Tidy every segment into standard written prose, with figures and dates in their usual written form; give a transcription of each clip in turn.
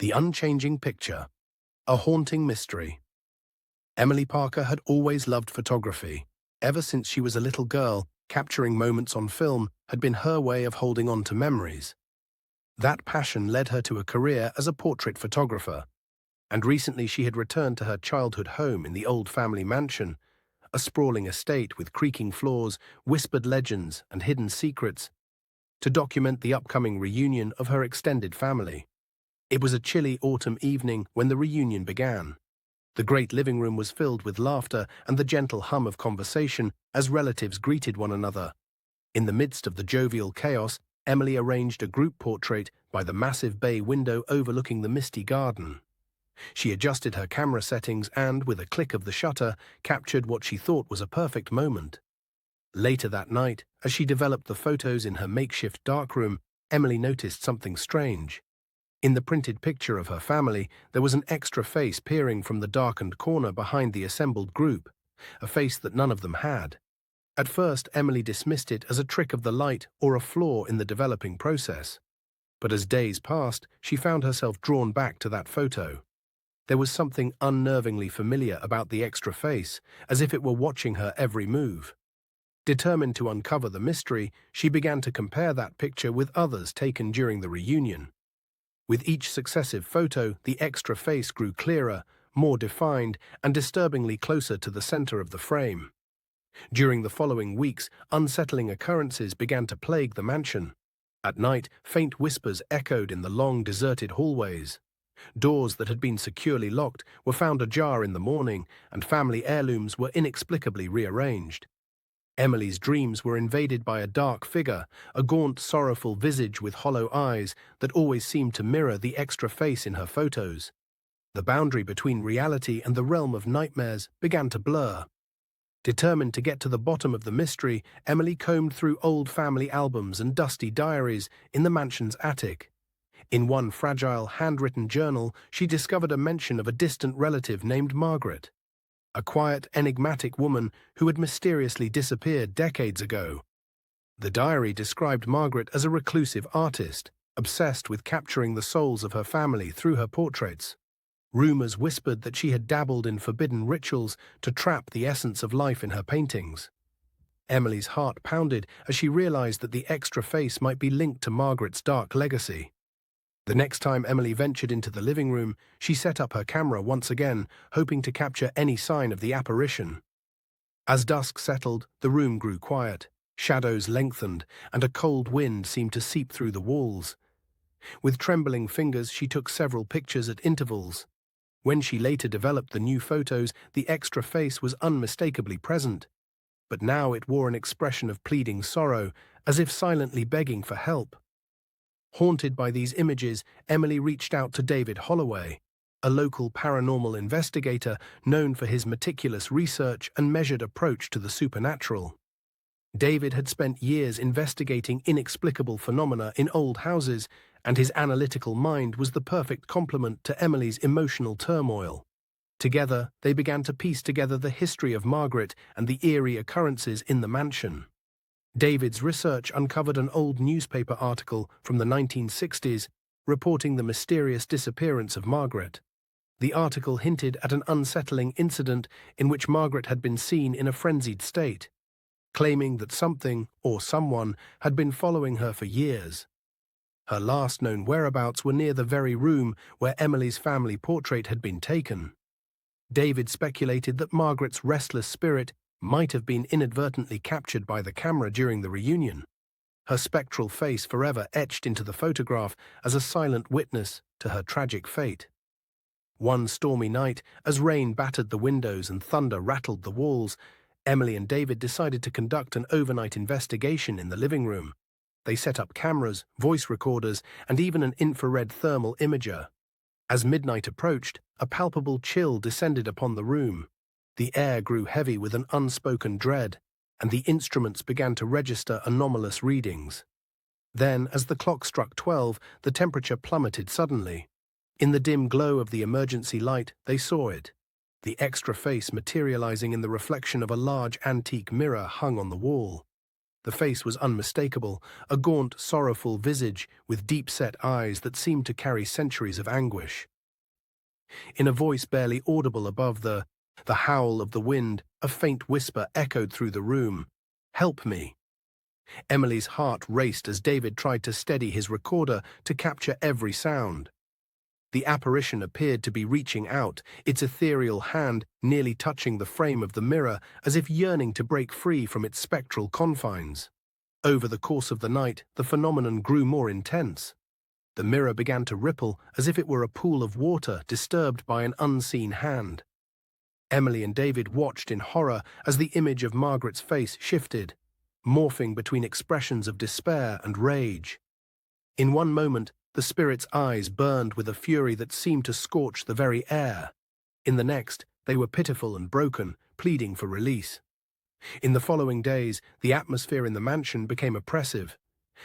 The Unchanging Picture, a haunting mystery. Emily Parker had always loved photography. Ever since she was a little girl, capturing moments on film had been her way of holding on to memories. That passion led her to a career as a portrait photographer, and recently she had returned to her childhood home in the old family mansion, a sprawling estate with creaking floors, whispered legends, and hidden secrets, to document the upcoming reunion of her extended family. It was a chilly autumn evening when the reunion began. The great living room was filled with laughter and the gentle hum of conversation as relatives greeted one another. In the midst of the jovial chaos, Emily arranged a group portrait by the massive bay window overlooking the misty garden. She adjusted her camera settings and, with a click of the shutter, captured what she thought was a perfect moment. Later that night, as she developed the photos in her makeshift darkroom, Emily noticed something strange. In the printed picture of her family, there was an extra face peering from the darkened corner behind the assembled group, a face that none of them had. At first, Emily dismissed it as a trick of the light or a flaw in the developing process. But as days passed, she found herself drawn back to that photo. There was something unnervingly familiar about the extra face, as if it were watching her every move. Determined to uncover the mystery, she began to compare that picture with others taken during the reunion. With each successive photo, the extra face grew clearer, more defined, and disturbingly closer to the center of the frame. During the following weeks, unsettling occurrences began to plague the mansion. At night, faint whispers echoed in the long, deserted hallways. Doors that had been securely locked were found ajar in the morning, and family heirlooms were inexplicably rearranged. Emily's dreams were invaded by a dark figure, a gaunt, sorrowful visage with hollow eyes that always seemed to mirror the extra face in her photos. The boundary between reality and the realm of nightmares began to blur. Determined to get to the bottom of the mystery, Emily combed through old family albums and dusty diaries in the mansion's attic. In one fragile, handwritten journal, she discovered a mention of a distant relative named Margaret, a quiet, enigmatic woman who had mysteriously disappeared decades ago. The diary described Margaret as a reclusive artist, obsessed with capturing the souls of her family through her portraits. Rumors whispered that she had dabbled in forbidden rituals to trap the essence of life in her paintings. Emily's heart pounded as she realized that the extra face might be linked to Margaret's dark legacy. The next time Emily ventured into the living room, she set up her camera once again, hoping to capture any sign of the apparition. As dusk settled, the room grew quiet, shadows lengthened, and a cold wind seemed to seep through the walls. With trembling fingers, she took several pictures at intervals. When she later developed the new photos, the extra face was unmistakably present. But now it wore an expression of pleading sorrow, as if silently begging for help. Haunted by these images, Emily reached out to David Holloway, a local paranormal investigator known for his meticulous research and measured approach to the supernatural. David had spent years investigating inexplicable phenomena in old houses, and his analytical mind was the perfect complement to Emily's emotional turmoil. Together, they began to piece together the history of Margaret and the eerie occurrences in the mansion. David's research uncovered an old newspaper article from the 1960s reporting the mysterious disappearance of Margaret. The article hinted at an unsettling incident in which Margaret had been seen in a frenzied state, claiming that something or someone had been following her for years. Her last known whereabouts were near the very room where Emily's family portrait had been taken. David speculated that Margaret's restless spirit might have been inadvertently captured by the camera during the reunion, her spectral face forever etched into the photograph as a silent witness to her tragic fate. One stormy night, as rain battered the windows and thunder rattled the walls, Emily and David decided to conduct an overnight investigation in the living room. They set up cameras, voice recorders, and even an infrared thermal imager. As midnight approached, a palpable chill descended upon the room. The air grew heavy with an unspoken dread, and the instruments began to register anomalous readings. Then, as the clock struck 12, the temperature plummeted suddenly. In the dim glow of the emergency light, they saw it, the extra face materializing in the reflection of a large antique mirror hung on the wall. The face was unmistakable, a gaunt, sorrowful visage with deep-set eyes that seemed to carry centuries of anguish. In a voice barely audible above the howl of the wind, a faint whisper echoed through the room. "Help me." Emily's heart raced as David tried to steady his recorder to capture every sound. The apparition appeared to be reaching out, its ethereal hand nearly touching the frame of the mirror, as if yearning to break free from its spectral confines. Over the course of the night, the phenomenon grew more intense. The mirror began to ripple as if it were a pool of water disturbed by an unseen hand. Emily and David watched in horror as the image of Margaret's face shifted, morphing between expressions of despair and rage. In one moment, the spirit's eyes burned with a fury that seemed to scorch the very air. In the next, they were pitiful and broken, pleading for release. In the following days, the atmosphere in the mansion became oppressive.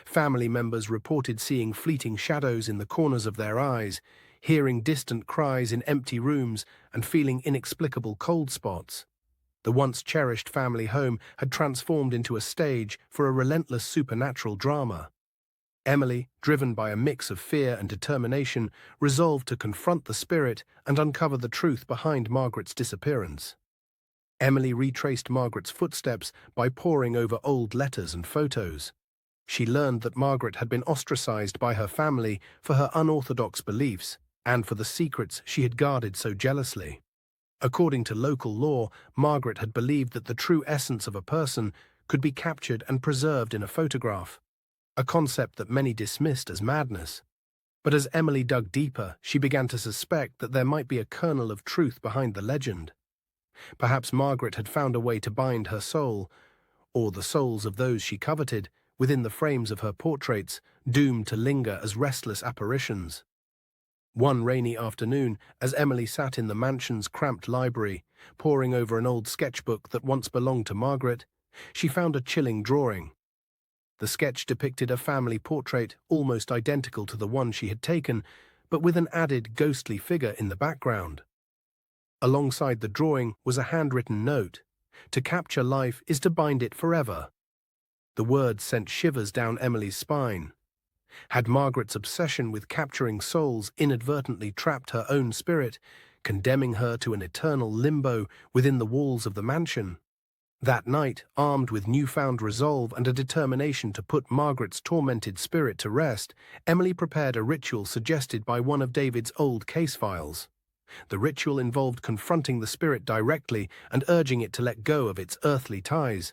Family members reported seeing fleeting shadows in the corners of their eyes, hearing distant cries in empty rooms, and feeling inexplicable cold spots. The once cherished family home had transformed into a stage for a relentless supernatural drama. Emily, driven by a mix of fear and determination, resolved to confront the spirit and uncover the truth behind Margaret's disappearance. Emily retraced Margaret's footsteps by poring over old letters and photos. She learned that Margaret had been ostracized by her family for her unorthodox beliefs and for the secrets she had guarded so jealously. According to local law, Margaret had believed that the true essence of a person could be captured and preserved in a photograph, a concept that many dismissed as madness. But as Emily dug deeper, she began to suspect that there might be a kernel of truth behind the legend. Perhaps Margaret had found a way to bind her soul, or the souls of those she coveted, within the frames of her portraits, doomed to linger as restless apparitions. One rainy afternoon, as Emily sat in the mansion's cramped library, poring over an old sketchbook that once belonged to Margaret, she found a chilling drawing. The sketch depicted a family portrait almost identical to the one she had taken, but with an added ghostly figure in the background. Alongside the drawing was a handwritten note: "To capture life is to bind it forever." The words sent shivers down Emily's spine. Had Margaret's obsession with capturing souls inadvertently trapped her own spirit, condemning her to an eternal limbo within the walls of the mansion? That night, armed with newfound resolve and a determination to put Margaret's tormented spirit to rest, Emily prepared a ritual suggested by one of David's old case files. The ritual involved confronting the spirit directly and urging it to let go of its earthly ties.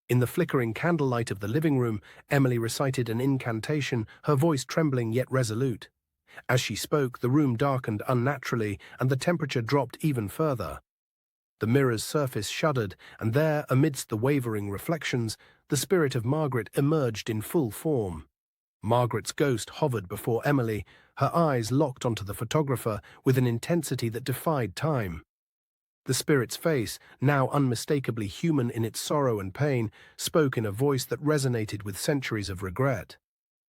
In the flickering candlelight of the living room, Emily recited an incantation, her voice trembling yet resolute. As she spoke, the room darkened unnaturally, and the temperature dropped even further. The mirror's surface shuddered, and there, amidst the wavering reflections, the spirit of Margaret emerged in full form. Margaret's ghost hovered before Emily, her eyes locked onto the photographer with an intensity that defied time. The spirit's face, now unmistakably human in its sorrow and pain, spoke in a voice that resonated with centuries of regret.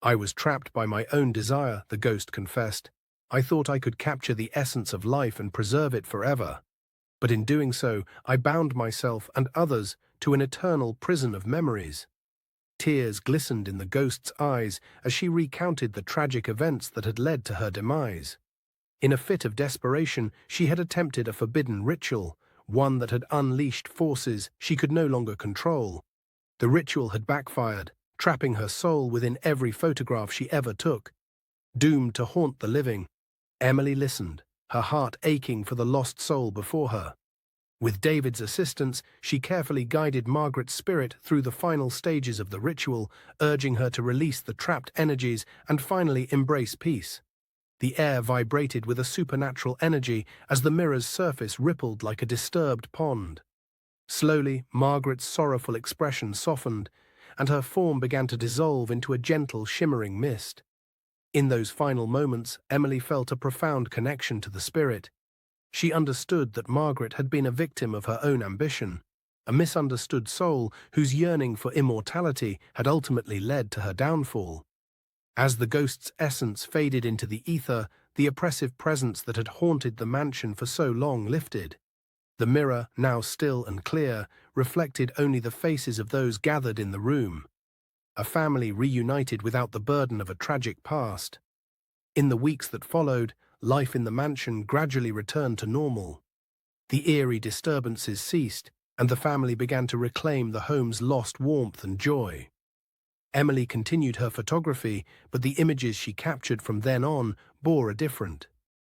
"I was trapped by my own desire," the ghost confessed. "I thought I could capture the essence of life and preserve it forever. But in doing so, I bound myself and others to an eternal prison of memories." Tears glistened in the ghost's eyes as she recounted the tragic events that had led to her demise. In a fit of desperation, she had attempted a forbidden ritual, one that had unleashed forces she could no longer control. The ritual had backfired, trapping her soul within every photograph she ever took. Doomed to haunt the living, Emily listened, her heart aching for the lost soul before her. With David's assistance, she carefully guided Margaret's spirit through the final stages of the ritual, urging her to release the trapped energies and finally embrace peace. The air vibrated with a supernatural energy as the mirror's surface rippled like a disturbed pond. Slowly, Margaret's sorrowful expression softened, and her form began to dissolve into a gentle, shimmering mist. In those final moments, Emily felt a profound connection to the spirit. She understood that Margaret had been a victim of her own ambition, a misunderstood soul whose yearning for immortality had ultimately led to her downfall. As the ghost's essence faded into the ether, the oppressive presence that had haunted the mansion for so long lifted. The mirror, now still and clear, reflected only the faces of those gathered in the room. A family reunited without the burden of a tragic past. In the weeks that followed, life in the mansion gradually returned to normal. The eerie disturbances ceased, and the family began to reclaim the home's lost warmth and joy. Emily continued her photography, but the images she captured from then on bore a different,